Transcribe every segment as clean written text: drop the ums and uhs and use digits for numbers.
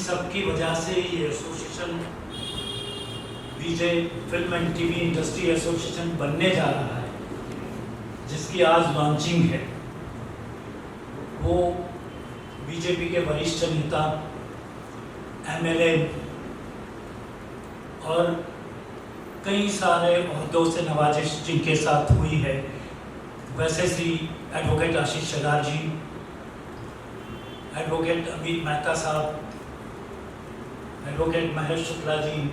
सब की वजह से ये association Vijay film and TV industry association बनने जा रहा है, जिसकी आज लॉन्चिंग है। वो बीजेपी के वरिष्ठ नेता, एमएलए और कई सारे ओहदों से नवाजिश जिनके साथ हुई है, वैसे श्री एडवोकेट आशीष शेलार जी, एडवोकेट अमित मेहता साहब, एडवोकेट महेश शुक्ला जी,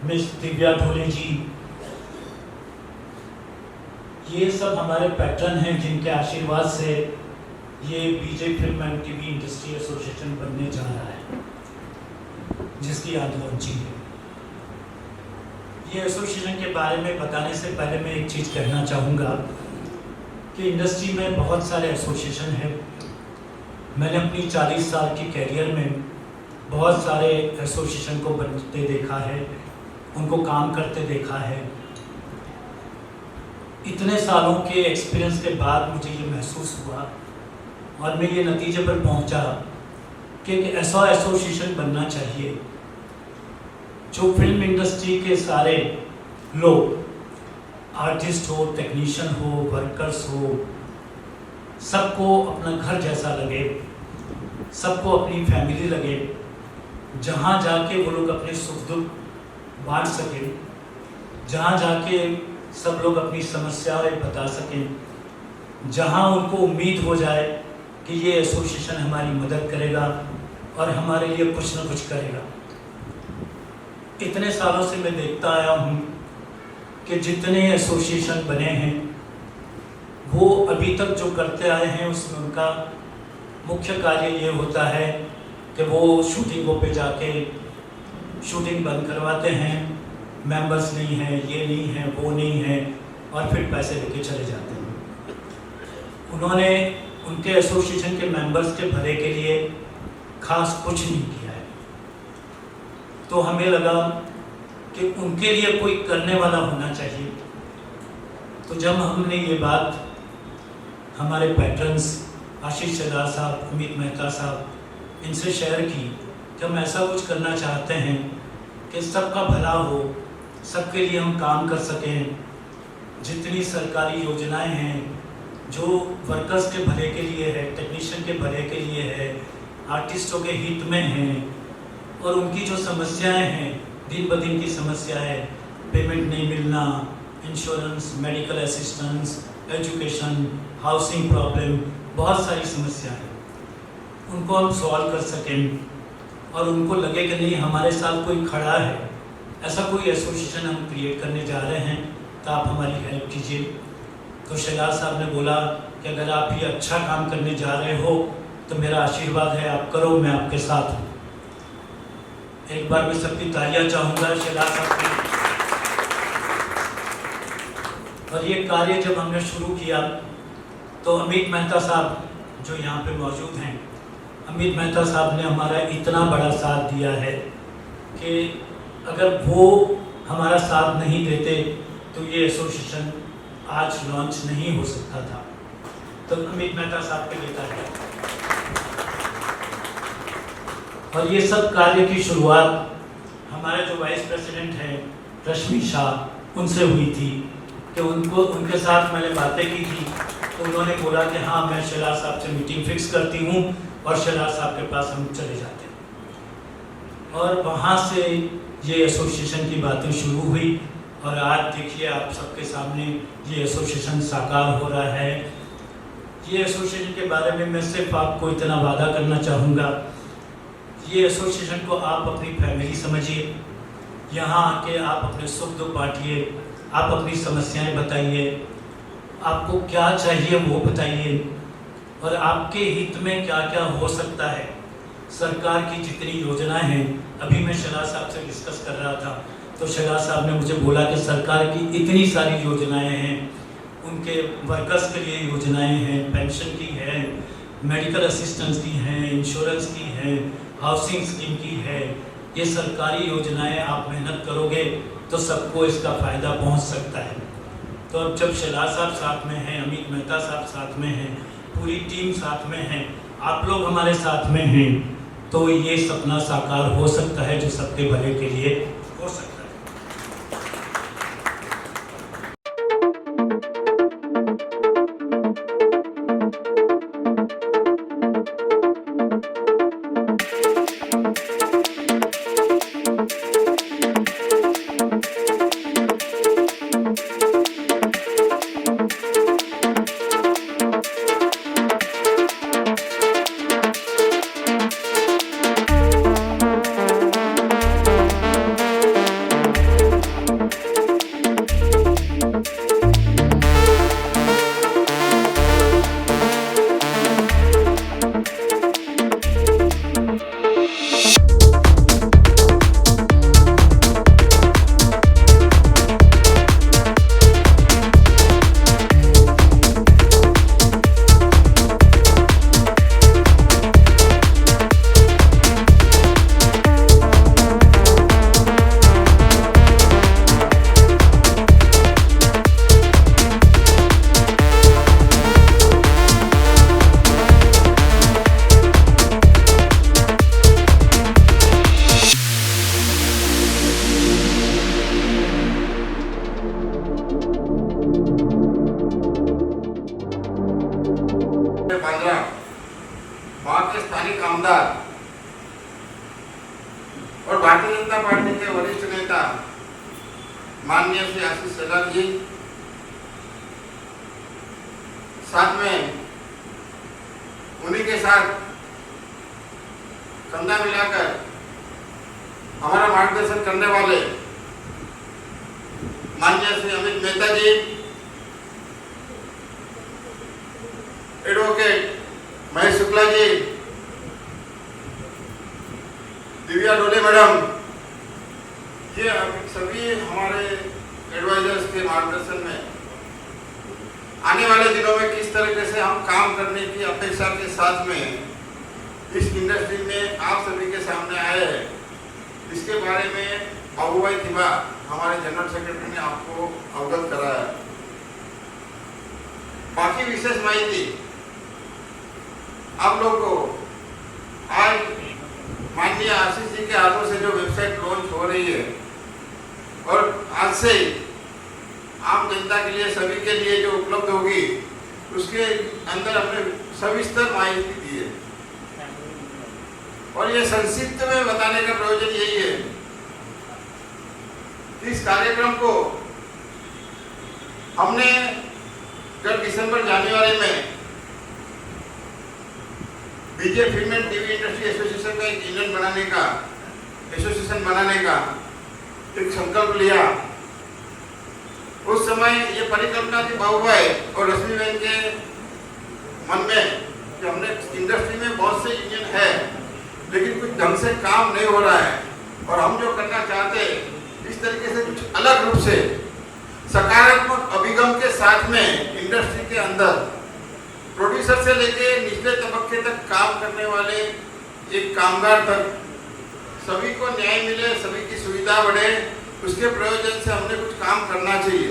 मिस दिव्या ढोले जी, ये सब हमारे पैटर्न हैं जिनके आशीर्वाद से ये BJ film and TV industry association बनने जा रहा है, जिसकी आज लॉन्चिंग है। ये एसोसिएशन के बारे में बताने से पहले मैं एक चीज़ कहना चाहूँगा कि इंडस्ट्री में बहुत सारे एसोसिएशन हैं। मैंने अपनी 40 साल की कैरियर में बहुत सारे एसोसिएशन को बनते देखा है, उनको काम करते देखा है। इतने सालों के एक्सपीरियंस के बाद मुझे ये महसूस हुआ और मैं ये नतीजे पर पहुंचा कि ऐसा एसोसिएशन बनना चाहिए जो फिल्म इंडस्ट्री के सारे लोग, आर्टिस्ट हो, टेक्नीशियन हो, वर्कर्स हो, सबको अपना घर जैसा लगे, सबको अपनी फैमिली लगे, जहाँ जाके वो लोग अपने सुख दुख बांट सकें, जहाँ जाके सब लोग अपनी समस्याएं बता सकें, जहाँ उनको उम्मीद हो जाए कि ये एसोसिएशन हमारी मदद करेगा और हमारे लिए कुछ न कुछ करेगा। इतने सालों से मैं देखता आया हूँ कि जितने एसोसिएशन बने हैं वो अभी तक जो करते आए हैं उसमें उनका मुख्य कार्य ये होता है कि वो शूटिंगों पे जाके शूटिंग बंद करवाते हैं, मेंबर्स नहीं हैं, ये नहीं है, वो नहीं है, और फिर पैसे लेके चले जाते हैं। उन्होंने उनके एसोसिएशन के मेंबर्स के भले के लिए खास कुछ नहीं किया है। तो हमें लगा कि उनके लिए कोई करने वाला होना चाहिए। तो जब हमने ये बात हमारे पैटर्न्स आशीष शेलार साहब, अमित मेहता साहब, इनसे शेयर की कि हम ऐसा कुछ करना चाहते हैं कि सबका भला हो, सबके लिए हम काम कर सकें। जितनी सरकारी योजनाएं हैं जो वर्कर्स के भले के लिए है, टेक्नीशियन के भले के लिए है, आर्टिस्टों के हित में हैं, और उनकी जो समस्याएं हैं, दिन ब दिन की समस्याएं, पेमेंट नहीं मिलना, insurance, medical assistance, education, housing problem, बहुत सारी समस्याएं, उनको हम सॉल्व कर सकें और उनको लगे कि नहीं हमारे साथ कोई खड़ा है। ऐसा कोई एसोसिएशन हम क्रिएट करने जा रहे हैं, तो आप हमारी हेल्प कीजिए। तो शेलार साहब ने बोला कि अगर आप ये अच्छा काम करने जा रहे हो तो मेरा आशीर्वाद है, आप करो, मैं आपके साथ हूँ। एक बार मैं सबकी तालियां चाहूँगा शेलार साहब की। और ये कार्य जब हमने शुरू किया तो अमित मेहता साहब जो यहाँ पे मौजूद हैं, अमित मेहता साहब ने हमारा इतना बड़ा साथ दिया है कि अगर वो हमारा साथ नहीं देते तो ये एसोसिएशन आज लॉन्च नहीं हो सकता था। तो अमित मेहता साहब के लेता है। और ये सब कार्य की शुरुआत हमारे जो वाइस प्रेसिडेंट हैं रश्मि शाह, उनसे हुई थी कि उनके साथ मैंने बातें की थी। तो उन्होंने बोला कि हाँ, मैं शेलार साहब से मीटिंग फिक्स करती हूँ और शेलार साहब के पास हम चले जाते हैं। और वहाँ से ये एसोसिएशन की बातें शुरू हुई और आज देखिए आप सबके सामने ये एसोसिएशन साकार हो रहा है। ये एसोसिएशन के बारे में मैं सिर्फ आपको इतना वादा करना चाहूँगा, ये एसोसिएशन को आप अपनी फैमिली समझिए। यहाँ आके आप अपने सुख दुख बांटिए, आप अपनी समस्याएं बताइए, आपको क्या चाहिए वो बताइए, और आपके हित में क्या क्या हो सकता है। सरकार की जितनी योजनाएं हैं, अभी मैं शेलार साहब से डिस्कस कर रहा था तो शेलार साहब ने मुझे बोला कि सरकार की इतनी सारी योजनाएं हैं, उनके वर्कर्स के लिए योजनाएं हैं, पेंशन की है, मेडिकल असिस्टेंस की हैं, इंश्योरेंस की है, हाउसिंग स्कीम की है। ये सरकारी योजनाएं आप मेहनत करोगे तो सबको इसका फ़ायदा पहुंच सकता है। तो अब जब शेलार साहब साथ में हैं, अमित मेहता साहब साथ में हैं, पूरी टीम साथ में है, आप लोग हमारे साथ में हैं तो ये सपना साकार हो सकता है जो सबके भले के लिए हो सकता है। वहाँ के स्थानीय आमदार और भारतीय जनता पार्टी के वरिष्ठ नेता माननीय श्री आशीष शेलार जी, साथ में उन्हीं के साथ कंधा मिलाकर हमारा मार्गदर्शन करने वाले माननीय श्री अमित मेहता जी, एडवोकेट महेश शुक्ला जी, दिव्या डोले मैडम, ये सभी हमारे एडवाइजर्स के मार्गदर्शन में आने वाले दिनों में किस तरीके से हम काम करने की अपेक्षा के साथ में इस इंडस्ट्री में आप सभी के सामने आए हैं, इसके बारे में बाबूभाई थिबा हमारे जनरल सेक्रेटरी ने आपको अवगत कराया। बाकी विशेष माहिती आप लोग को आज माननीय आशीष जी के हाथों से जो वेबसाइट लॉन्च हो रही है और आज से आम जनता के लिए, सभी के लिए जो उपलब्ध होगी, उसके अंदर हमने सविस्तर माहिती दी है। और ये संक्षिप्त में बताने का प्रयोजन यही है कि इस कार्यक्रम को हमने जब दिसंबर जनवरी में Vijay film and TV industry association का एक यूनियन बनाने का, एसोसिएशन बनाने का एक संकल्प लिया, उस समय ये परिकल्पना थी बाबूभाई और रश्मि बहन के मन में कि हमने इंडस्ट्री में बहुत से यूनियन है लेकिन कुछ ढंग से काम नहीं हो रहा है और हम जो करना चाहते हैं इस तरीके से कुछ अलग रूप से सकारात्मक अभिगम के साथ में इंडस्ट्री के अंदर प्रोड्यूसर से लेके निचले तबके तक काम करने वाले एक कामगार तक सभी को न्याय मिले, सभी की सुविधा बढ़े, उसके प्रयोजन से हमने कुछ काम करना चाहिए।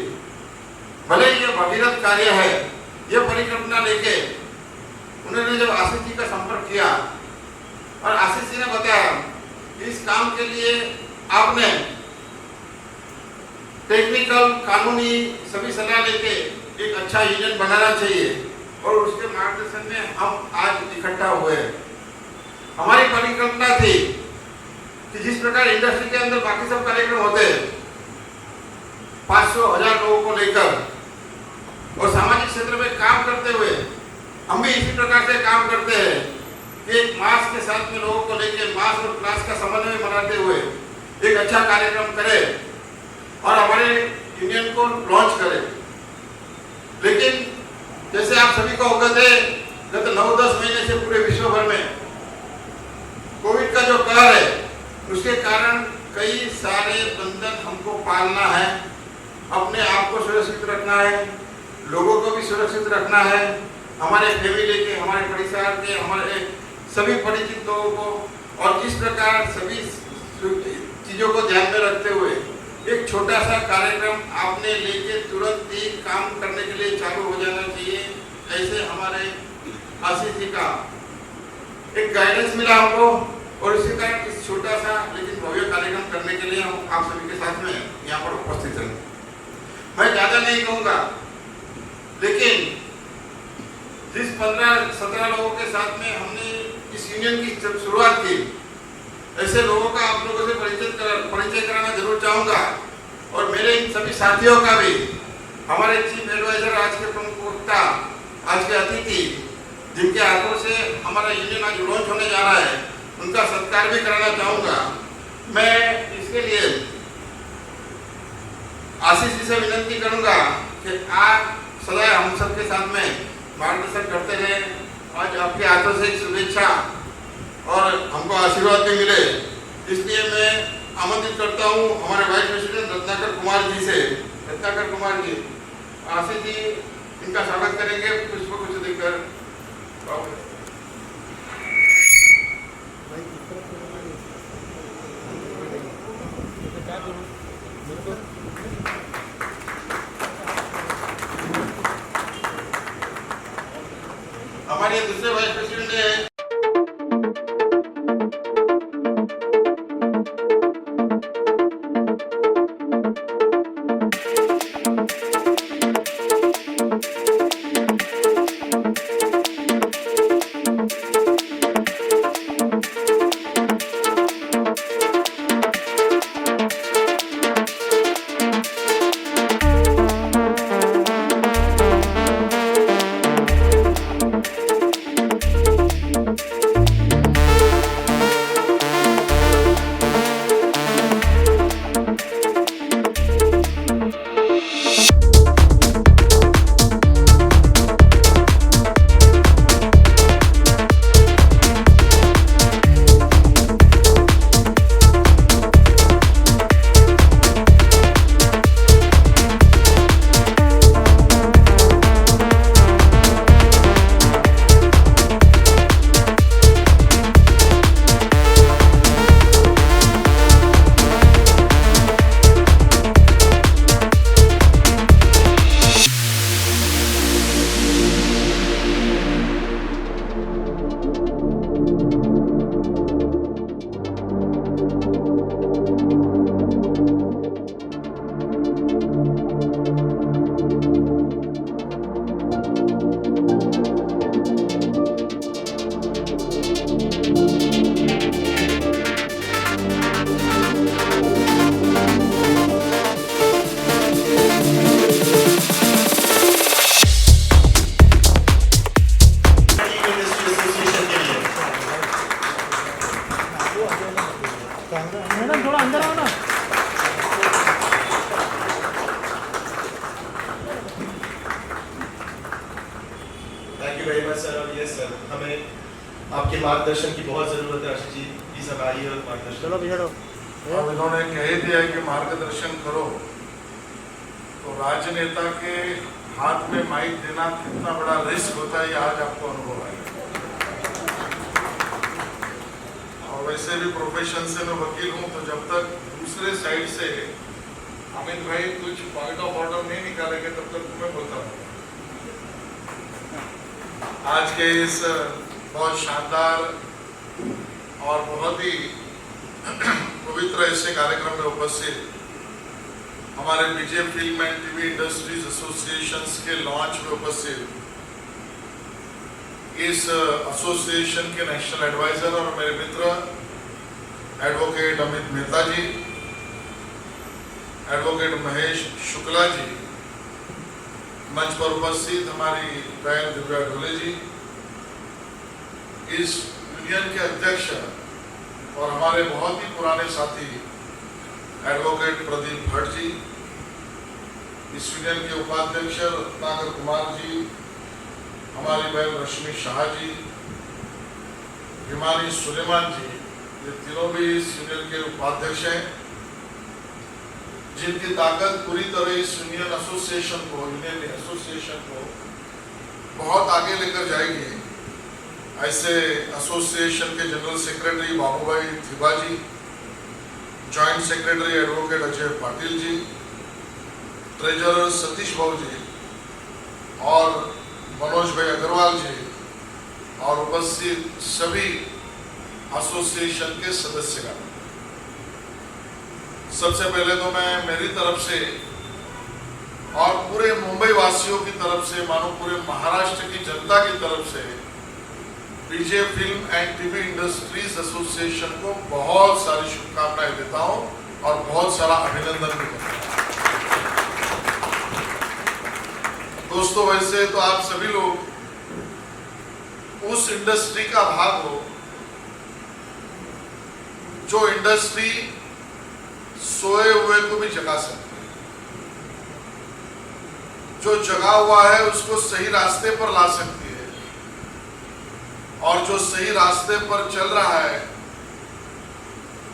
भले ये भगीरथ कार्य है, ये परिकल्पना लेके उन्होंने जब आशीष जी का संपर्क किया और आशीष जी ने बताया कि इस काम के लिए आपने टेक्निकल, कानूनी सभी सलाह लेके एक अच्छा यूनियन बनाना चाहिए और उसके मार्गदर्शन में हम आज इकट्ठा हुए हैं। हमारी परिकल्पना थी कि जिस प्रकार इंडस्ट्री के अंदर बाकी सब कार्यक्रम होते हैं 500,000 लोगों को लेकर और सामाजिक क्षेत्र में काम करते हुए हम भी इसी प्रकार से काम करते हैं कि एक मास के साथ में लोगों को लेकर मास और क्लास का समन्वय बनाते हुए एक अच्छा कार्यक्रम करें और हमारे यूनियन को लॉन्च करें। लेकिन जैसे आप सभी को अवगत है, गत 9-10 महीने से पूरे विश्व भर में कोविड का जो कहर है उसके कारण कई सारे बंधन हमको पालना है, अपने आप को सुरक्षित रखना है, लोगों को भी सुरक्षित रखना है, हमारे फैमिली के, हमारे परिवार के, हमारे सभी परिचित लोगों को, और जिस प्रकार सभी चीजों को ध्यान में रखते हुए एक छोटा सा कार्यक्रम आपने लेके तुरंत ही काम करने के लिए चालू हो जाना चाहिए। ऐसे हमारे आशीष जी का एक गाइडेंस मिला हमको और इसी कारण इस छोटा सा लेकिन भव्य कार्यक्रम करने के लिए हम आप सभी के साथ में यहाँ पर उपस्थित हैं। मैं ज्यादा नहीं कहूँगा, लेकिन जिस 15-17 लोगों के साथ में हमने इस यूनियन की जब शुरुआत की, ऐसे लोगों का आप लोगों से परिचय कराना जरूर चाहूँगा। और मेरे इन सभी साथियों का भी, हमारे चीफ एडवाइजर, आज के प्रमुख वक्ता, आज के अतिथि, जिनके हाथों से हमारा यूनियन आज लॉन्च होने जा रहा है, उनका सत्कार भी कराना चाहूँगा। मैं इसके लिए आशीष जी से विनती करूँगा कि आप सदा हम सबके साथ में मार्गदर्शन करते रहे। आज आपके हाथों से शुभेच्छा और हमको आशीर्वाद भी मिले, इसलिए मैं आमंत्रित करता हूँ हमारे वाइस प्रेसिडेंट रत्नाकर कुमार जी से। रत्नाकर कुमार जी, आशीष जी इनका स्वागत करेंगे पुष्प गुच्छ देकर। हमारे दूसरे वाइस प्रेसिडेंट है मैडम थोड़ा अंदर आओ ना। Thank you very much sir. और यस सर, हमें आपके मार्गदर्शन की बहुत ज़रूरत है। आशीष जी प्लीज अब आइए और मार्गदर्शन। चलो बिछड़ो। अब इन्होंने कह दिया कि मार्गदर्शन करो, तो राजनेता के हाथ में माइक देना कितना बड़ा रिस्क होता है, ये आज आपको अनुभव आएगा। और वैसे भी प्रोफेशन से मैं वकील हूँ, तो जब तक दूसरे साइड से अमित भाई कुछ पॉइंट ऑफ ऑर्डर नहीं निकालेंगे तब तक मैं बोलता हूँ। आज के इस बहुत शानदार और बहुत ही पवित्र ऐसे कार्यक्रम में उपस्थित हमारे Vijay film and TV industries association के लॉन्च में उपस्थित इस एसोसिएशन के नेशनल एडवाइजर और मेरे मित्र एडवोकेट अमित मेहता जी, एडवोकेट महेश शुक्ला जी, मंच पर उपस्थित हमारी बहन दिव्या ढोले जी, इस यूनियन के अध्यक्ष और हमारे बहुत ही पुराने साथी एडवोकेट प्रदीप भट्ट जी, इस यूनियन के उपाध्यक्ष रत्नाकर कुमार जी, हमारी बहन रश्मि शाह जी, हिमानी सुलेमान जी, ये तीनों भी इस यूनियन के उपाध्यक्ष हैं, जिनकी ताकत पूरी तरह इस यूनियन एसोसिएशन को बहुत आगे लेकर जाएगी। ऐसे एसोसिएशन के general secretary Babubhai Thiba ji, joint secretary advocate Ajay Patil ji, treasurer Satish Bhau ji और मनोज भाई अग्रवाल जी और उपस्थित सभी एसोसिएशन के सदस्यगण, सबसे पहले तो मैं मेरी तरफ से और पूरे मुंबई वासियों की तरफ से, मानो पूरे महाराष्ट्र की जनता की तरफ से PJ film and TV industries association को बहुत सारी शुभकामनाएं देता हूं और बहुत सारा अभिनंदन भी करता हूं। दोस्तों, वैसे तो आप सभी लोग उस इंडस्ट्री का भाग हो जो इंडस्ट्री सोए हुए को भी जगा सकती है, जो जगा हुआ है उसको सही रास्ते पर ला सकती है, और जो सही रास्ते पर चल रहा है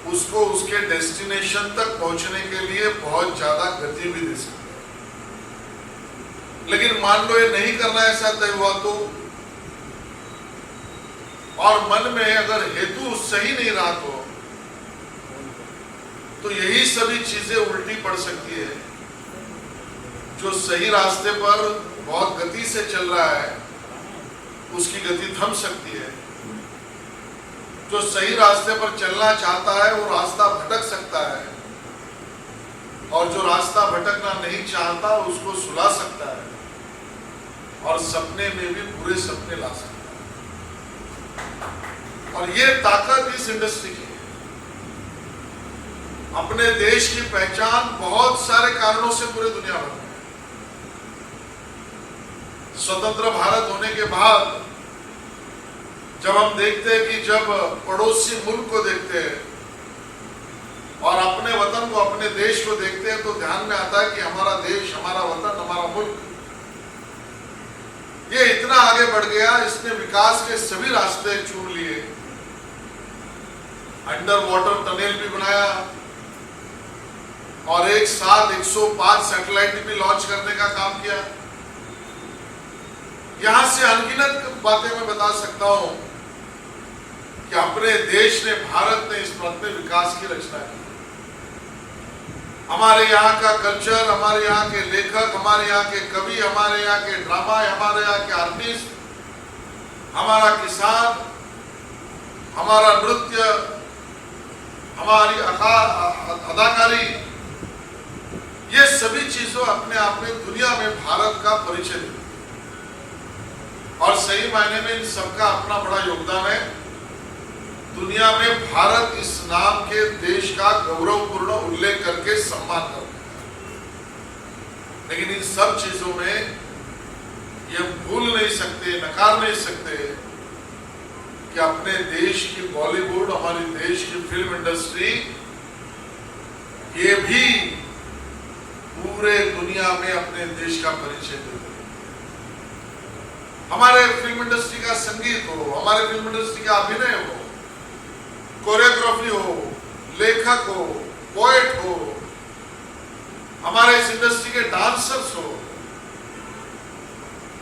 उसको उसके डेस्टिनेशन तक पहुंचने के लिए बहुत ज्यादा गति भी दे सकती है। लेकिन मान लो ये नहीं करना ऐसा तय हुआ और मन में अगर हेतु सही नहीं रहा तो यही सभी चीजें उल्टी पड़ सकती है। जो सही रास्ते पर बहुत गति से चल रहा है उसकी गति थम सकती है, जो सही रास्ते पर चलना चाहता है वो रास्ता भटक सकता है, और जो रास्ता भटकना नहीं चाहता उसको सुला सकता है और सपने में भी बुरे सपने ला सकता है। और ये ताकत इस इंडस्ट्री की है। अपने देश की पहचान बहुत सारे कारणों से पूरे दुनिया भर में है। स्वतंत्र भारत होने के बाद जब हम देखते हैं कि जब पड़ोसी मुल्क को देखते हैं और अपने वतन को, अपने देश को देखते हैं तो ध्यान में आता है कि हमारा देश, हमारा वतन, हमारा मुल्क ये इतना आगे बढ़ गया, इसने विकास के सभी रास्ते चुन लिए, अंडर वाटर टनल भी बनाया और एक साथ 105 सैटेलाइट भी लॉन्च करने का काम किया। यहां से अनगिनत बातें मैं बता सकता हूं कि अपने देश ने, भारत ने इस पथ में विकास की रचना की। हमारे यहाँ का कल्चर, हमारे यहाँ के लेखक, हमारे यहाँ के कवि, हमारे यहाँ के ड्रामा, हमारे यहाँ के आर्टिस्ट, हमारा किसान, हमारा नृत्य, हमारी अदाकारी, ये सभी चीजों अपने आप में दुनिया में भारत का परिचय देती है। और सही मायने में इन सबका अपना बड़ा योगदान है। दुनिया में भारत इस नाम के देश का गौरवपूर्ण उल्लेख करके सम्मान करता है। लेकिन इन सब चीजों में ये भूल नहीं सकते, नकार नहीं सकते कि अपने देश की बॉलीवुड, हमारी देश की फिल्म इंडस्ट्री, ये भी पूरे दुनिया में अपने देश का परिचय देती है। हमारे फिल्म इंडस्ट्री का संगीत हो, हमारे फिल्म इंडस्ट्री का अभिनय हो, कोरियोग्राफी हो, लेखक हो, पोएट हो, हमारे इस इंडस्ट्री के डांसर्स हो,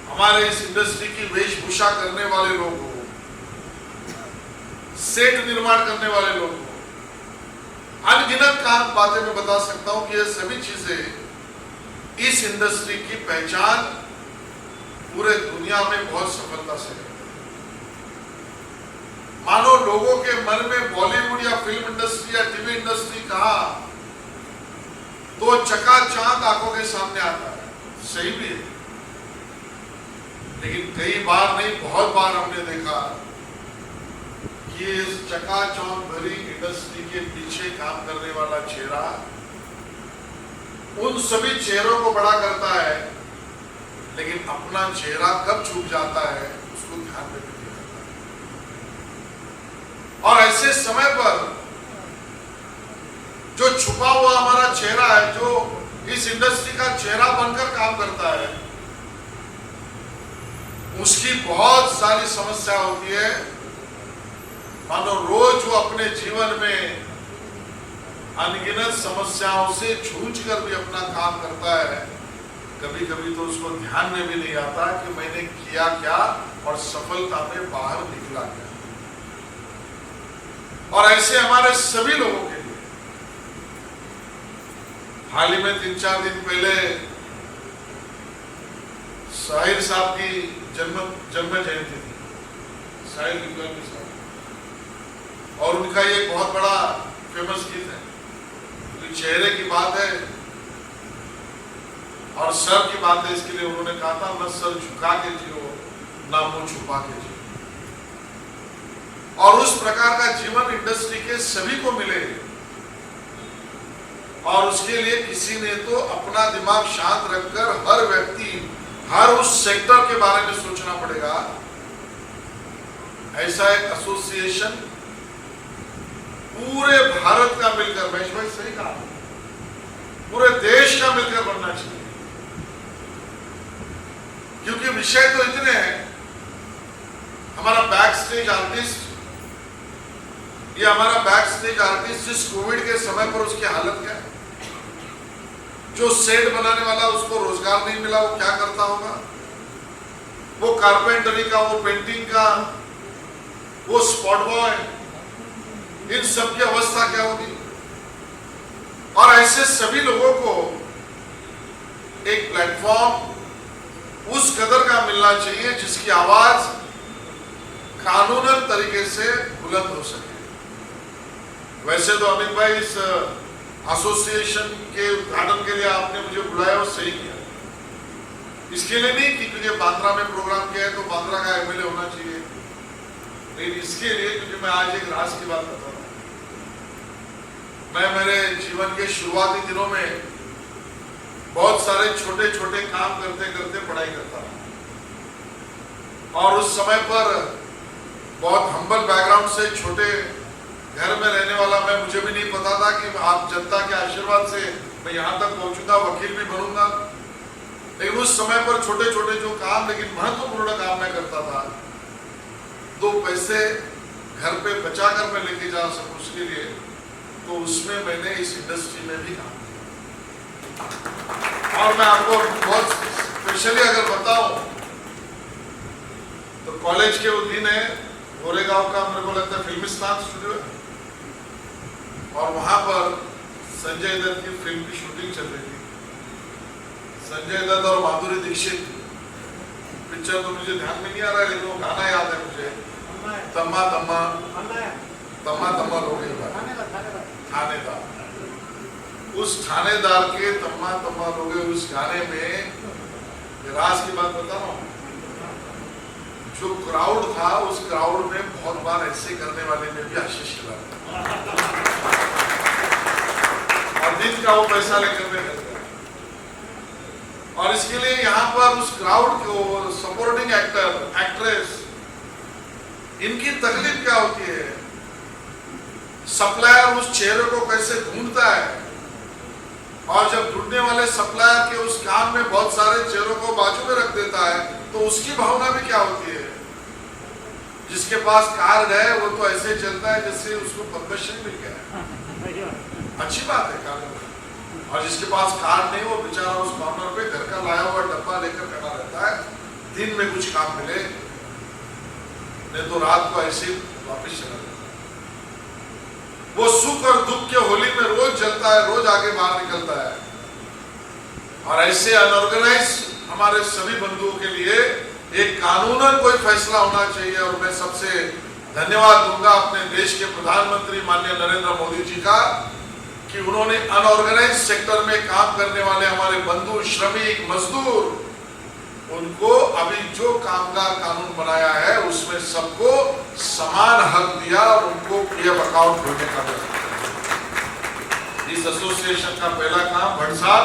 हमारे इस इंडस्ट्री की वेशभूषा करने वाले लोग हो, सेट निर्माण करने वाले लोग हो, अनगिनत बातें मैं बता सकता हूं कि ये सभी चीजें इस इंडस्ट्री की पहचान पूरे दुनिया में बहुत सफलता से है। मानो लोगों के मन में बॉलीवुड या फिल्म इंडस्ट्री या टीवी इंडस्ट्री कहा तो चकाचौंध आंखों के सामने आता है, सही भी है। लेकिन कई बार नहीं, बहुत बार हमने देखा कि इस चकाचौंध भरी इंडस्ट्री के पीछे काम करने वाला चेहरा उन सभी चेहरों को बड़ा करता है, लेकिन अपना चेहरा कब छुप जाता है उसको ध्यान में नहीं रखता। और ऐसे समय पर जो छुपा हुआ हमारा चेहरा है, जो इस इंडस्ट्री का चेहरा बनकर काम करता है, उसकी बहुत सारी समस्या होती है। मानो रोज वो अपने जीवन में अनगिनत समस्याओं से जूझकर भी अपना काम करता है। कभी कभी तो उसको ध्यान में भी नहीं आता कि मैंने किया क्या और सफलता में बाहर निकला क्या। और ऐसे हमारे सभी लोगों के लिए हाल ही में 3-4 दिन पहले शाहिर साहब की जन्म जयंती थी। शायद विद्वान भी साहब, और उनका ये बहुत बड़ा फेमस गीत है, तो चेहरे की बात है और सर की बात है, इसके लिए उन्होंने कहा था न सर झुका के जियो ना मुंह छुपा के जियो। और उस प्रकार का जीवन इंडस्ट्री के सभी को मिले, और उसके लिए किसी ने तो अपना दिमाग शांत रखकर हर व्यक्ति हर उस सेक्टर के बारे में सोचना पड़ेगा। ऐसा एक एसोसिएशन पूरे भारत का मिलकर, महेश भाई सही कहा, पूरे देश का मिलकर बनना चाहिए, क्योंकि विषय तो इतने हैं। हमारा बैक स्टेज आर्टिस्ट, ये हमारा बैक स्टेज आर्टिस्ट जिस कोविड के समय पर उसकी हालत क्या है, जो सेट बनाने वाला उसको रोजगार नहीं मिला, वो क्या करता होगा, वो कारपेंटरी का, वो पेंटिंग का, वो स्पॉट बॉय, इन सब की अवस्था क्या होगी। और ऐसे सभी लोगों को एक प्लेटफॉर्म उस कदर का मिलना चाहिए जिसकी आवाज कानूनन तरीके से बुलंद हो सके। वैसे तो अमित भाई इस एसोसिएशन के उद्घाटन के लिए आपने मुझे बुलाया और सही किया, इसके लिए नहीं कि तुझे बांद्रा में प्रोग्राम किया है तो बांद्रा का एमएलए होना चाहिए, लेकिन इसके लिए क्योंकि मैं आज एक राज की बात बता रहा हूं। मैं मेरे जीवन के शुरुआती दिनों में बहुत सारे छोटे छोटे काम करते करते पढ़ाई करता रहा, और उस समय पर बहुत हम्बल बैकग्राउंड से छोटे घर में रहने वाला मैं, मुझे भी नहीं पता था कि आप जनता के आशीर्वाद से मैं यहां तक पहुंचूंगा, वकील भी बनूंगा। लेकिन उस समय पर छोटे छोटे जो काम, लेकिन महत्वपूर्ण काम मैं करता था, 2 पैसे घर पे बचाकर मैं लेके जा सकूं उसके लिए, तो उसमें मैंने इस इंडस्ट्री में भी काम किया। और मैं आपको बहुत स्पेशली अगर बताऊं तो कॉलेज के अधीन है गोरेगांव का, मेरे को लगता है फिल्मिस्तान स्टूडियो है, और वहां पर संजय दत्त की फिल्म की शूटिंग चल रही थी। संजय दत्त और माधुरी दीक्षित, पिक्चर तो मुझे ध्यान में नहीं आ रहा है, लेकिन वो गाना याद है मुझे, तम्मा तम्मा तम्मा तम्मा लोगे, थानेदार। उस थानेदार के तम्मा तम्मा लोगे उस गाने में राज की बात बता रहा हूं, जो क्राउड था उस क्राउड में बहुत बार ऐसे करने वाले में भी आशीष खिला और दिन का वो पैसा लेकर में करता है। और इसके लिए यहाँ पर उस क्राउड को सपोर्टिंग एक्टर एक्ट्रेस, इनकी तकलीफ क्या होती है, सप्लायर उस चेहरे को कैसे ढूंढता है, और जब ढूंढने वाले सप्लायर के उस काम में बहुत सारे चेहरों को बाजू में रख देता है, तो उसकी भावना भी क्या होती है। जिसके पास कार्ड है वो तो ऐसे चलता है जैसे उसको पद्मश्री मिल गया है, अच्छी बात है कार्ड, और जिसके पास कार्ड नहीं वो बेचारा उस कॉर्नर पे घर का लाया हुआ डब्बा लेकर खड़ा रहता है, दिन में कुछ काम मिले नहीं तो रात को ऐसे वापस चला जाता है। वो सुख और दुख के होली में रोज जलता है, रोज आगे बाहर निकलता है। और ऐसे अनऑर्गेनाइज हमारे सभी बंधुओं के लिए एक कानूनन कोई फैसला होना चाहिए। और मैं सबसे धन्यवाद दूंगा अपने देश के प्रधानमंत्री माननीय नरेंद्र मोदी जी का कि उन्होंने अनऑर्गेनाइज सेक्टर में काम करने वाले हमारे बंधु, श्रमिक, मजदूर, उनको अभी जो कामगार कानून बनाया है उसमें सबको समान हक दिया और उनको पीएफ अकाउंट खोलने का दिया। इस एसोसिएशन का पहला काम भट्ट साहब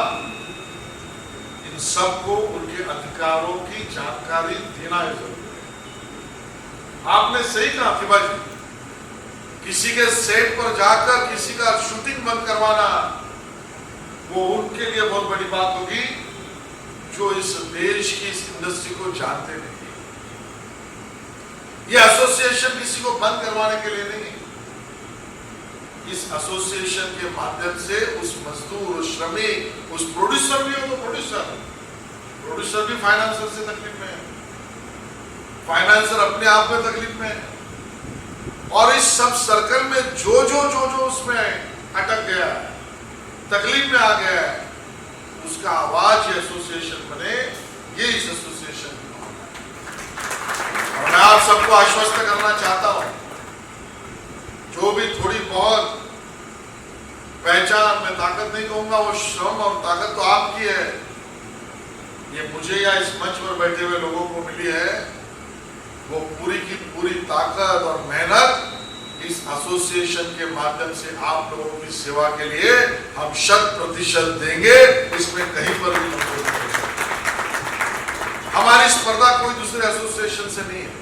इन सबको उनके अधिकारों की जानकारी देना है जरूरी। आपने सही कहा फिबा जी, किसी के सेट पर जाकर किसी का शूटिंग बंद करवाना वो उनके लिए बहुत बड़ी बात होगी जो इस देश की इस इंडस्ट्री को जानते नहीं। ये एसोसिएशन किसी को बंद करवाने के लिए नहीं, इस एसोसिएशन के माध्यम से उस मजदूर, उस श्रमिक, उस प्रोड्यूसर भी हो तो प्रोड्यूसर भी फाइनेंसर से तकलीफ में है, फाइनेंसर अपने आप में तकलीफ में है, और इस सब सर्कल में जो उसमें अटक गया है, तकलीफ में आ गया है, उसका आवाज ये एसोसिएशन बने, ये इस एसोसिएशन की भावना है। और मैं आप सबको आश्वस्त करना चाहता हूं, जो भी थोड़ी बहुत पहचान, मैं ताकत नहीं कहूंगा, वो श्रम और ताकत तो आपकी है, ये मुझे या इस मंच पर बैठे हुए लोगों को मिली है, वो पूरी की पूरी ताकत और मेहनत इस एसोसिएशन के माध्यम से आप लोगों की सेवा के लिए हम 100% देंगे, इसमें कहीं पर भी मत नहीं। हमारी स्पर्धा कोई दूसरे एसोसिएशन से नहीं है।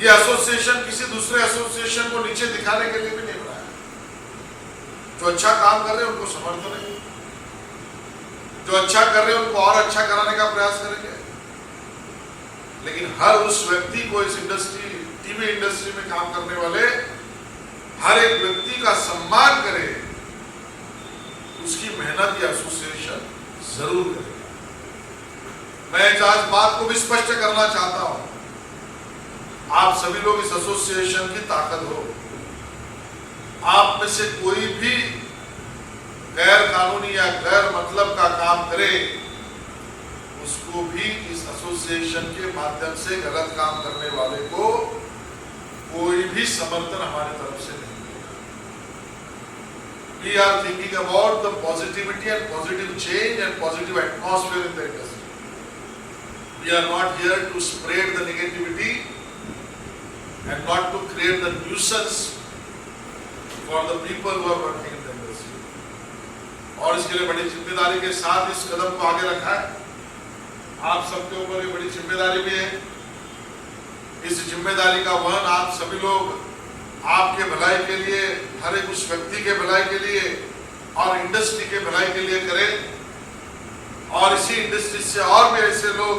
ये एसोसिएशन किसी दूसरे एसोसिएशन को नीचे दिखाने के लिए भी नहीं बनाया। जो अच्छा काम कर रहे हैं उनको समर्थन है, जो अच्छा कर रहे हैं उनको और अच्छा कराने का प्रयास करेंगे, लेकिन हर उस व्यक्ति को इस इंडस्ट्री, टीवी इंडस्ट्री में काम करने वाले हर एक व्यक्ति का सम्मान करे, उसकी मेहनत या एसोसिएशन जरूर करेगा। मैं आज बात को भी स्पष्ट करना चाहता हूं, आप सभी लोग इस एसोसिएशन की ताकत हो। आप में से कोई भी गैर कानूनी या गैर मतलब का काम करे, उसको भी इस एसोसिएशन के माध्यम से गलत काम करने वाले को कोई भी समर्थन हमारी तरफ से नहीं मिलेगा। We are thinking about the positivity and positive change and positive atmosphere in the industry. We are not here to spread the negativity and not to create the nuisance for the people who are working in the industry. और इसके लिए बड़ी जिम्मेदारी के साथ इस कदम को आगे रखा है। आप सबके ऊपर ये बड़ी जिम्मेदारी भी है। इस जिम्मेदारी का वहन आप सभी लोग आपके भलाई के लिए, हर एक उस व्यक्ति के भलाई के लिए और इंडस्ट्री के भलाई के लिए करें, और इसी इंडस्ट्री से और भी ऐसे लोग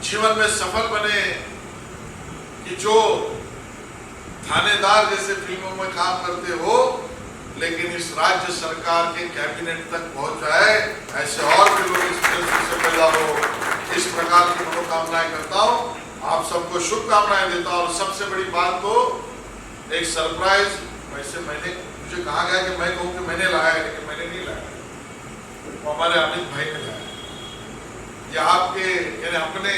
जीवन में सफल बने कि जो थानेदार जैसे फिल्मों में काम करते हो, लेकिन इस राज्य सरकार के कैबिनेट तक पहुंच जाए, ऐसे और भी लोग इस इंडस्ट्री से पैदा हो। इस प्रकार की मनोकामनाएं करता हूं, आप सबको शुभकामनाएं देता हूं। और सबसे बड़ी बात तो एक सरप्राइज, वैसे मुझे कहा गया कि मैं कहूं कि मैंने लाया है, लेकिन मैंने नहीं लाया, वो हमारे अमित भाई ने लाया। ये आपके यानी अपने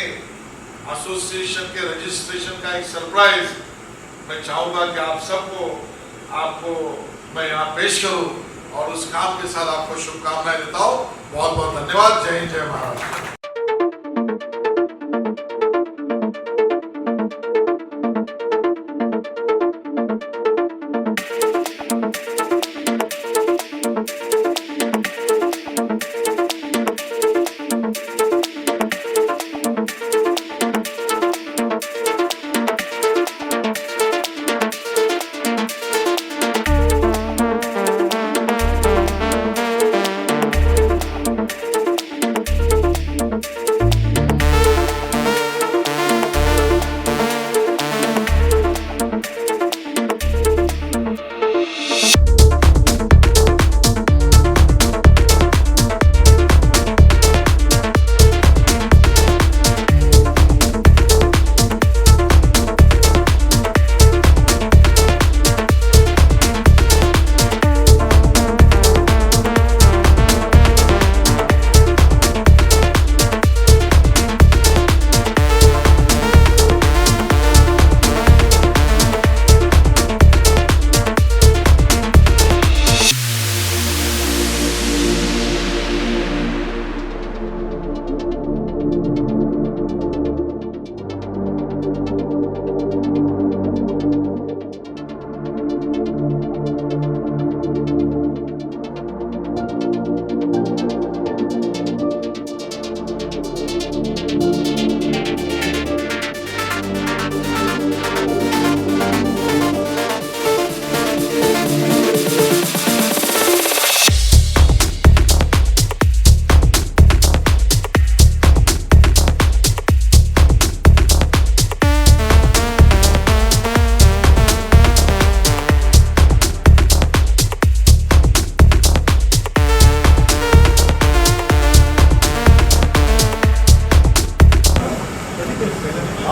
एसोसिएशन के रजिस्ट्रेशन का एक सरप्राइज मैं चाहूंगा कि आप सबको, आपको मैं यहाँ पेश करूं और उस काम के साथ आपको शुभकामनाएं देता हूं। बहुत बहुत धन्यवाद। जय हिंद, जय महाराष्ट्र।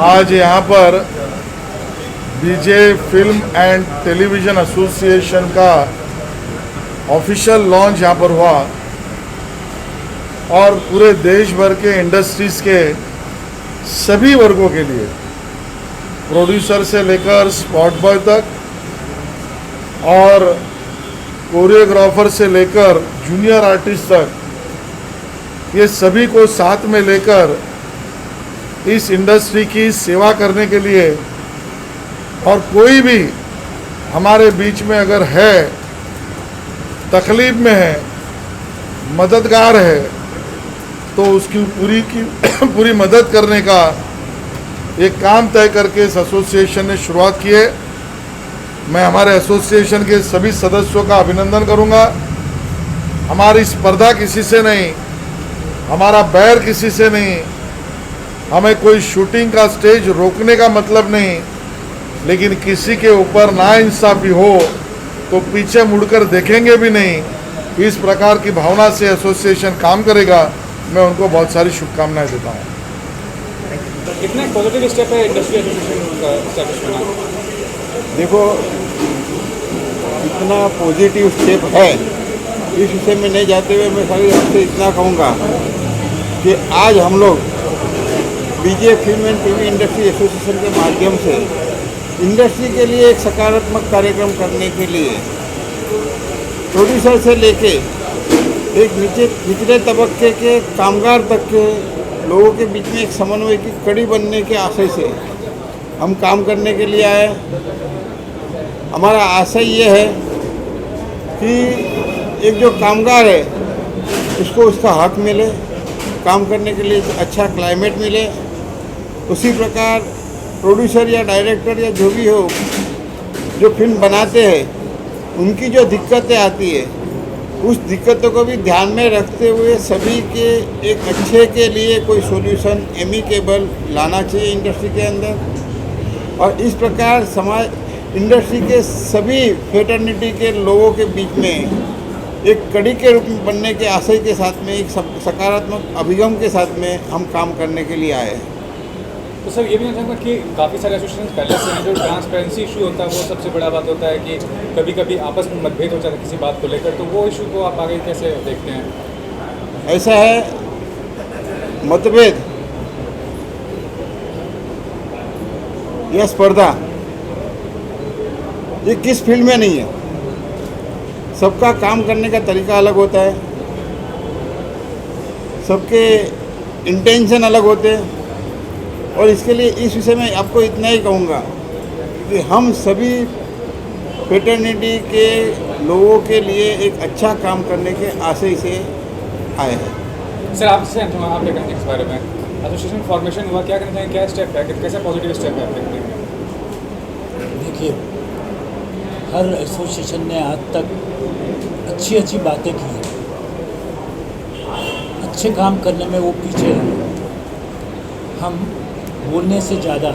आज यहाँ पर बीजे फिल्म एंड टेलीविज़न एसोसिएशन का ऑफिशियल लॉन्च यहाँ पर हुआ और पूरे देश भर के इंडस्ट्रीज़ के सभी वर्गों के लिए, प्रोड्यूसर से लेकर स्पॉट बॉय तक और कोरियोग्राफर से लेकर जूनियर आर्टिस्ट तक, ये सभी को साथ में लेकर इस इंडस्ट्री की सेवा करने के लिए, और कोई भी हमारे बीच में अगर है, तकलीफ में है, मददगार है, तो उसकी पूरी मदद करने का एक काम तय करके इस एसोसिएशन ने शुरुआत की है। मैं हमारे एसोसिएशन के सभी सदस्यों का अभिनंदन करूंगा। हमारी स्पर्धा किसी से नहीं, हमारा बैर किसी से नहीं, हमें कोई शूटिंग का स्टेज रोकने का मतलब नहीं, लेकिन किसी के ऊपर नाइंसाफी हो तो पीछे मुड़कर देखेंगे भी नहीं, इस प्रकार की भावना से एसोसिएशन काम करेगा। मैं उनको बहुत सारी शुभकामनाएं देता हूँ। कितने पॉजिटिव स्टेप है इंडस्ट्री एसोसिएशन का स्टैब्लिश होना? देखो, इतना पॉजिटिव स्टेप है, इस विषय में नहीं जाते हुए मैं खाली आपसे इतना कहूँगा कि आज हम लोग BJ film and TV industry association के माध्यम से इंडस्ट्री के लिए एक सकारात्मक कार्यक्रम करने के लिए प्रोड्यूसर से लेके एक निचले तबके के कामगार तक के लोगों के बीच में एक समन्वय की कड़ी बनने के आशय से हम काम करने के लिए आए। हमारा आशय ये है कि एक जो कामगार है उसको उसका हक मिले, काम करने के लिए अच्छा क्लाइमेट मिले। उसी प्रकार प्रोड्यूसर या डायरेक्टर या जो भी हो, जो फिल्म बनाते हैं, उनकी जो दिक्कतें आती है, उस दिक्कतों को भी ध्यान में रखते हुए सभी के एक अच्छे के लिए कोई सॉल्यूशन एमिकेबल लाना चाहिए इंडस्ट्री के अंदर। और इस प्रकार समाज इंडस्ट्री के सभी फेटर्निटी के लोगों के बीच में एक कड़ी के रूप में बनने के आशय के साथ में, एक सकारात्मक अभिगम के साथ में हम काम करने के लिए आए हैं। तो सर ये भी मैं चाहूँगा कि काफ़ी सारे एसोसिएशन पहले से हैं, जो ट्रांसपेरेंसी इशू होता है वो सबसे बड़ा बात होता है कि कभी कभी आपस में मतभेद हो जाता है किसी बात को लेकर, तो वो इशू को आप आगे कैसे देखते हैं? ऐसा है, मतभेद या स्पर्धा ये किस फील्ड में नहीं है। सबका काम करने का तरीका अलग होता है, सबके इंटेंशन अलग होते हैं। और इसके लिए इस विषय में आपको इतना ही कहूँगा कि हम सभी फेटर्निटी के लोगों के लिए एक अच्छा काम करने के आशय से आए हैं। सर आपसे आप क्या कहते हैं इस बारे में? एसोसिएशन फॉर्मेशन हुआ, क्या करना है, क्या स्टेप है, कैसा पॉजिटिव स्टेप है आप देखते हैं? देखिए, हर एसोसिएशन ने आज तक अच्छी बातें की हैं, अच्छे काम करने में वो पीछे हैं। हम बोलने से ज़्यादा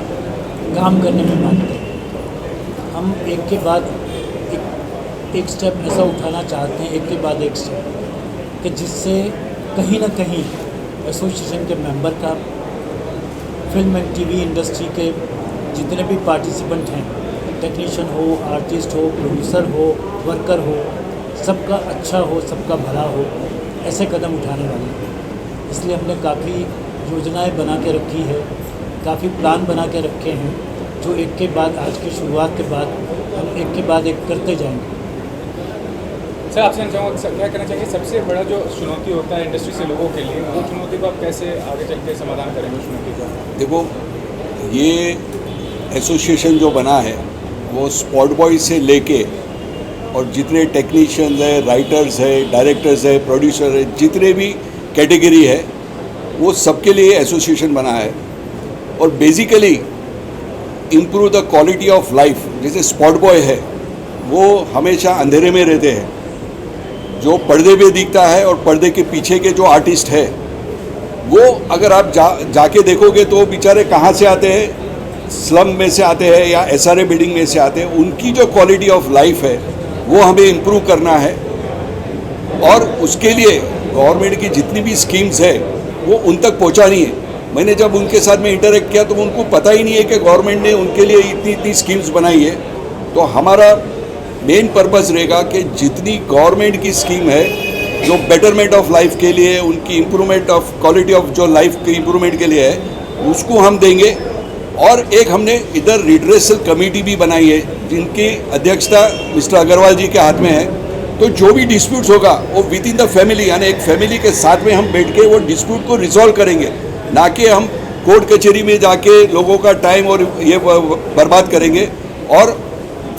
काम करने में मानते हैं। हम एक के बाद एक स्टेप ऐसा उठाना चाहते हैं, एक के बाद एक स्टेप, कि जिससे कहीं ना कहीं एसोसिएशन के मेंबर का, फिल्म एंड टीवी इंडस्ट्री के जितने भी पार्टिसिपेंट हैं, टेक्नीशियन हो, आर्टिस्ट हो, प्रोड्यूसर हो, वर्कर हो, सबका अच्छा हो, सबका भला हो, ऐसे कदम उठाने वाले हैं। इसलिए हमने काफ़ी योजनाएं बना के रखी है, काफ़ी प्लान बना के रखे हैं, जो एक के बाद, आज की शुरुआत के बाद हम एक के बाद एक करते जाएंगे। सर आपसे मैं चाहूँगा क्या करना चाहिए, सबसे बड़ा जो चुनौती होता है इंडस्ट्री से लोगों के लिए, वो चुनौती को आप कैसे आगे चल के समाधान करेंगे चुनौती का? देखो, ये एसोसिएशन जो बना है वो स्पॉट बॉय से लेके और जितने टेक्नीशियंस है, राइटर्स है, डायरेक्टर्स है, प्रोड्यूसर है, जितने भी कैटेगरी है, वो सबके लिए एसोसिएशन बना है। और basically improve the quality of life. जैसे स्पॉट बॉय है, वो हमेशा अंधेरे में रहते हैं, जो पर्दे पे दिखता है, और पर्दे के पीछे के जो आर्टिस्ट है, वो अगर आप जाके देखोगे तो बेचारे कहाँ से आते हैं, स्लम में से आते हैं या SRA बिल्डिंग में से आते हैं। उनकी जो क्वालिटी ऑफ लाइफ है वो हमें इम्प्रूव करना है, और उसके लिए गवर्नमेंट की जितनी भी स्कीम्स है वो उन तक पहुँचानी है। मैंने जब उनके साथ में इंटरेक्ट किया तो उनको पता ही नहीं है कि गवर्नमेंट ने उनके लिए इतनी स्कीम्स बनाई है। तो हमारा मेन पर्पस रहेगा कि जितनी गवर्नमेंट की स्कीम है जो बेटरमेंट ऑफ लाइफ के लिए, उनकी इम्प्रूवमेंट ऑफ क्वालिटी ऑफ जो लाइफ की इम्प्रूवमेंट के लिए है, उसको हम देंगे। और एक हमने इधर रिड्रेसल कमेटी भी बनाई है जिनकी अध्यक्षता मिस्टर अग्रवाल जी के हाथ में है। तो जो भी डिस्प्यूट्स होगा वो विद इन द फैमिली, यानी एक फैमिली के साथ में हम बैठ के वो डिस्प्यूट को रिजॉल्व करेंगे, ना कि हम कोर्ट कचहरी में जाके लोगों का टाइम और ये बर्बाद करेंगे। और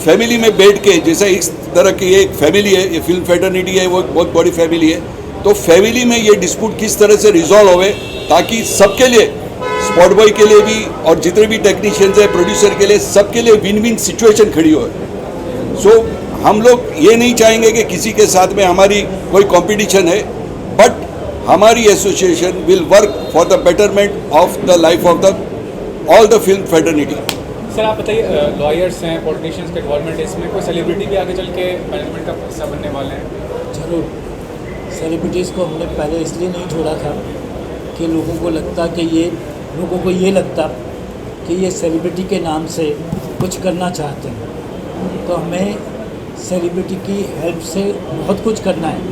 फैमिली में बैठ के, जैसे इस तरह की एक फैमिली है, ये फिल्म फेटर्निटी है, वो बहुत बड़ी फैमिली है, तो फैमिली में ये डिस्प्यूट किस तरह से रिजॉल्व होवे ताकि सबके लिए, स्पॉट बॉय के लिए भी और जितने भी टेक्नीशियंस हैं, प्रोड्यूसर के लिए, सबके लिए विन विन सिचुएशन खड़ी हो। सो हम लोग ये नहीं चाहेंगे कि किसी के साथ में हमारी कोई कंपटीशन है, बट हमारी association will work for the betterment of the life of the all the film fraternity. Sir आप बताइए, लॉयर्स हैं, पॉलिटिशियंस का इन्वॉल्वमेंट है इसमें, कोई सेलिब्रिटी भी आगे चल के मैनेजमेंट का हिस्सा बनने वाले हैं? जरूर, सेलिब्रिटीज़ को हमने पहले इसलिए नहीं जोड़ा था कि लोगों को ये लगता कि ये सेलिब्रिटी के नाम से कुछ करना चाहते हैं, तो हमें सेलिब्रिटी की हेल्प से बहुत कुछ करना है।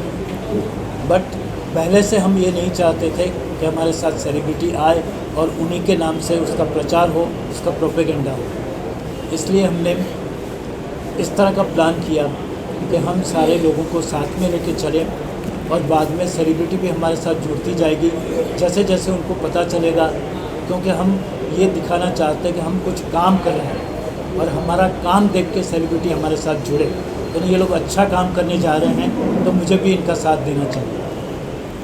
बट पहले से हम ये नहीं चाहते थे कि हमारे साथ सेलिब्रिटी आए और उन्हीं के नाम से उसका प्रचार हो, उसका प्रोपेगेंडा हो। इसलिए हमने इस तरह का प्लान किया कि हम सारे लोगों को साथ में लेके चलें और बाद में सेलिब्रिटी भी हमारे साथ जुड़ती जाएगी जैसे जैसे उनको पता चलेगा, क्योंकि हम ये दिखाना चाहते हैं कि हम कुछ काम कर रहे हैं और हमारा काम देख के सेलिब्रिटी हमारे साथ जुड़े। तो ये लोग अच्छा काम करने जा रहे हैं तो मुझे भी इनका साथ देना चाहिए।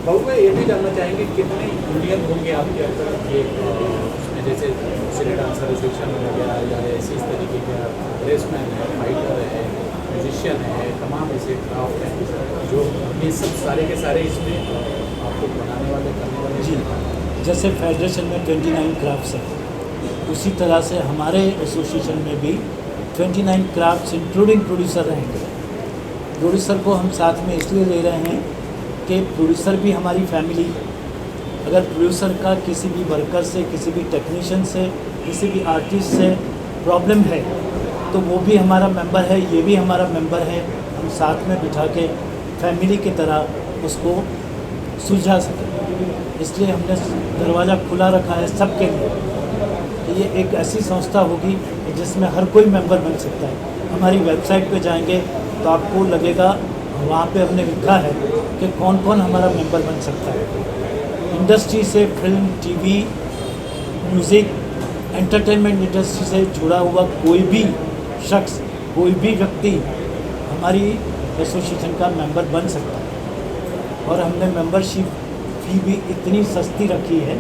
बाबू मैं ये भी जानना चाहेंगे कितने यूनियन होंगे आपके अंदर ये उसमें, जैसे सिने डांसर एसोसिएशन हो गया या ऐसे इस तरीके का ड्रेसमैन है, फाइटर है, म्यूजिशियन है, तमाम ऐसे क्राफ्ट हैं जो ये सब सारे के सारे इसमें आपको बनाने वाले करने वाले? जी, जैसे फेडरेशन में 29 क्राफ्ट्स हैं, उसी तरह से हमारे एसोसिएशन में भी 29 क्राफ्ट्स इंक्लूडिंग प्रोड्यूसर रहेंगे। प्रोड्यूसर को हम साथ में इसलिए ले रहे हैं कि प्रोड्यूसर भी हमारी फैमिली, अगर प्रोड्यूसर का किसी भी वर्कर से, किसी भी टेक्नीशियन से, किसी भी आर्टिस्ट से प्रॉब्लम है तो वो भी हमारा मेंबर है, ये भी हमारा मेंबर है। हम साथ में बिठा के फैमिली की तरह उसको सुलझा सकें, इसलिए हमने दरवाज़ा खुला रखा है सबके लिए। ये एक ऐसी संस्था होगी जिसमें हर कोई मेंबर बन सकता है। हमारी वेबसाइट पे जाएंगे तो आपको लगेगा, वहाँ पे हमने लिखा है कि कौन कौन हमारा मेंबर बन सकता है। इंडस्ट्री से, film, TV, music, entertainment industry से जुड़ा हुआ कोई भी शख्स, कोई भी व्यक्ति हमारी एसोसिएशन का मेंबर बन सकता है। और हमने मेंबरशिप फ़ी भी इतनी सस्ती रखी है,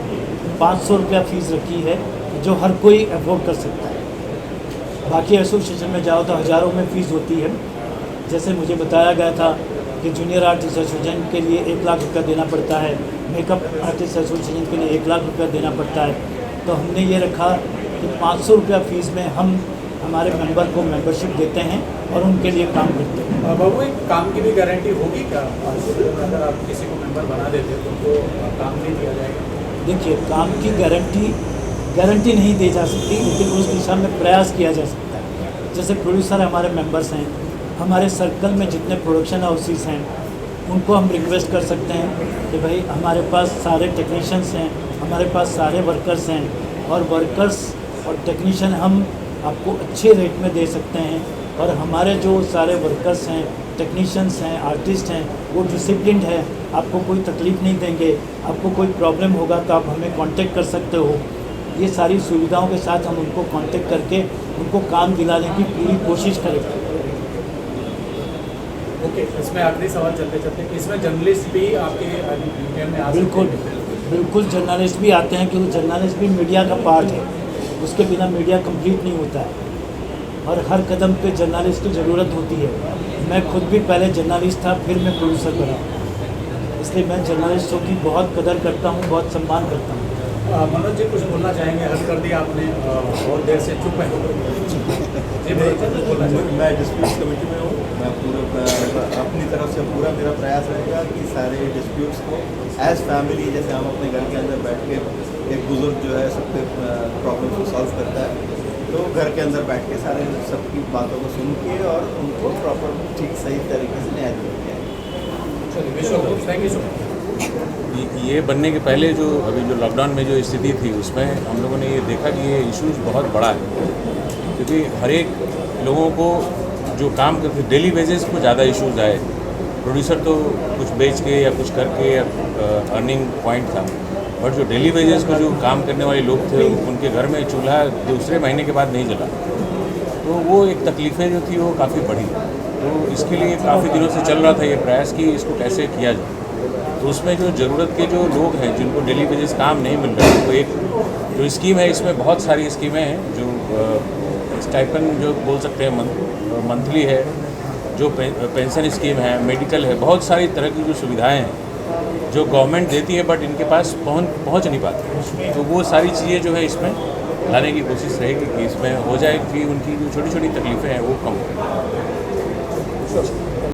500 रुपया फ़ीस रखी है, जो हर कोई अफोर्ड कर सकता है। बाकी एसोसिएशन में जाओ तो हज़ारों में फ़ीस होती है। जैसे मुझे बताया गया था कि जूनियर आर्टिस्ट एसोसिएशन के लिए 1 लाख रुपया देना पड़ता है, मेकअप आर्टिस्ट एसोसिएशन के लिए 1 लाख रुपया देना पड़ता है, तो हमने ये रखा कि 500 रुपया फ़ीस में हम हमारे मेंबर को मेंबरशिप देते हैं और उनके लिए काम करते हैं। बाबू एक काम की भी गारंटी होगी क्या? अगर आप किसी को मेंबर बना देते तो उनको काम नहीं दिया जाएगा? देखिए, काम की गारंटी नहीं दी जा सकती, लेकिन उस दिशा में प्रयास किया जा सकता है। जैसे प्रोड्यूसर हमारे मेंबर्स हैं, हमारे सर्कल में जितने प्रोडक्शन हाउसेस हैं उनको हम रिक्वेस्ट कर सकते हैं कि भाई हमारे पास सारे टेक्नीशियंस हैं, हमारे पास सारे वर्कर्स हैं, और वर्कर्स और टेक्नीशियन हम आपको अच्छे रेट में दे सकते हैं। और हमारे जो सारे वर्कर्स हैं, टेक्नीशियंस हैं, आर्टिस्ट हैं, वो डिसिप्लिन्ड है, आपको कोई तकलीफ़ नहीं देंगे। आपको कोई प्रॉब्लम होगा तो आप हमें कांटेक्ट कर सकते हो। ये सारी सुविधाओं के साथ हम उनको कांटेक्ट करके उनको काम दिलाने की पूरी कोशिश करेंगे। ओके, इसमें आखिरी सवाल चलते चलते, इसमें जर्नलिस्ट भी आपके यूनियन में आ सकते बिल्कुल हैं? बिल्कुल, जर्नलिस्ट भी आते हैं, क्योंकि जर्नलिस्ट भी मीडिया का पार्ट है। उसके बिना मीडिया कंप्लीट नहीं होता है और हर कदम पे जर्नलिस्ट की ज़रूरत होती है। मैं खुद भी पहले जर्नलिस्ट था, फिर मैं प्रोड्यूसर बना, इसलिए मैं जर्नलिस्टों की बहुत कदर करता हूँ, बहुत सम्मान करता हूँ। मनोज जी कुछ बोलना चाहेंगे? हद कर दिया आपने, बहुत देर से चुप है। जी मनोज जी कुछ बोलना चाहेंगे? मैं डिस्प्यूट कमेटी में हूँ। मैं अपनी तरफ से पूरा मेरा प्रयास रहेगा कि सारे डिस्प्यूट्स को एज फैमिली, जैसे हम अपने घर के अंदर बैठ के, एक बुज़ुर्ग जो है सबके प्रॉब्लम को सॉल्व करता है, तो घर के अंदर बैठ के सारे सबकी बातों को सुन के और उनको प्रॉपर ठीक सही तरीके से न्याय दिया जाए। चलिए, थैंक यू सो मच। ये बनने के पहले जो अभी जो लॉकडाउन में जो स्थिति थी उसमें हम लोगों ने ये देखा कि ये इश्यूज बहुत बड़ा है, क्योंकि हर एक लोगों को जो काम करते डेली बेसिस को ज़्यादा इश्यूज आए। प्रोड्यूसर तो कुछ बेच के या कुछ करके या अर्निंग पॉइंट था, बट जो डेली बेसिस को जो काम करने वाले लोग थे उनके घर में चूल्हा दूसरे महीने के बाद नहीं जला, तो वो एक तकलीफ़ें जो थी वो काफ़ी बढ़ी। तो इसके लिए काफ़ी दिनों से चल रहा था ये प्रयास कि इसको कैसे किया जाए। तो उसमें जो ज़रूरत के जो लोग हैं जिनको डेली बेसिस काम नहीं मिल रहा है, तो एक जो स्कीम है, इसमें बहुत सारी स्कीमें हैं जो स्टाइपेंड जो बोल सकते हैं मंथली है, जो पेंशन स्कीम है, मेडिकल है, बहुत सारी तरह की जो सुविधाएं हैं जो गवर्नमेंट देती है बट इनके पास पहुंच नहीं पाती। तो वो सारी चीज़ें जो है इसमें लाने की कोशिश रहेगी कि इसमें हो जाए कि उनकी जो छोटी छोटी तकलीफ़ें हैं वो कम हो।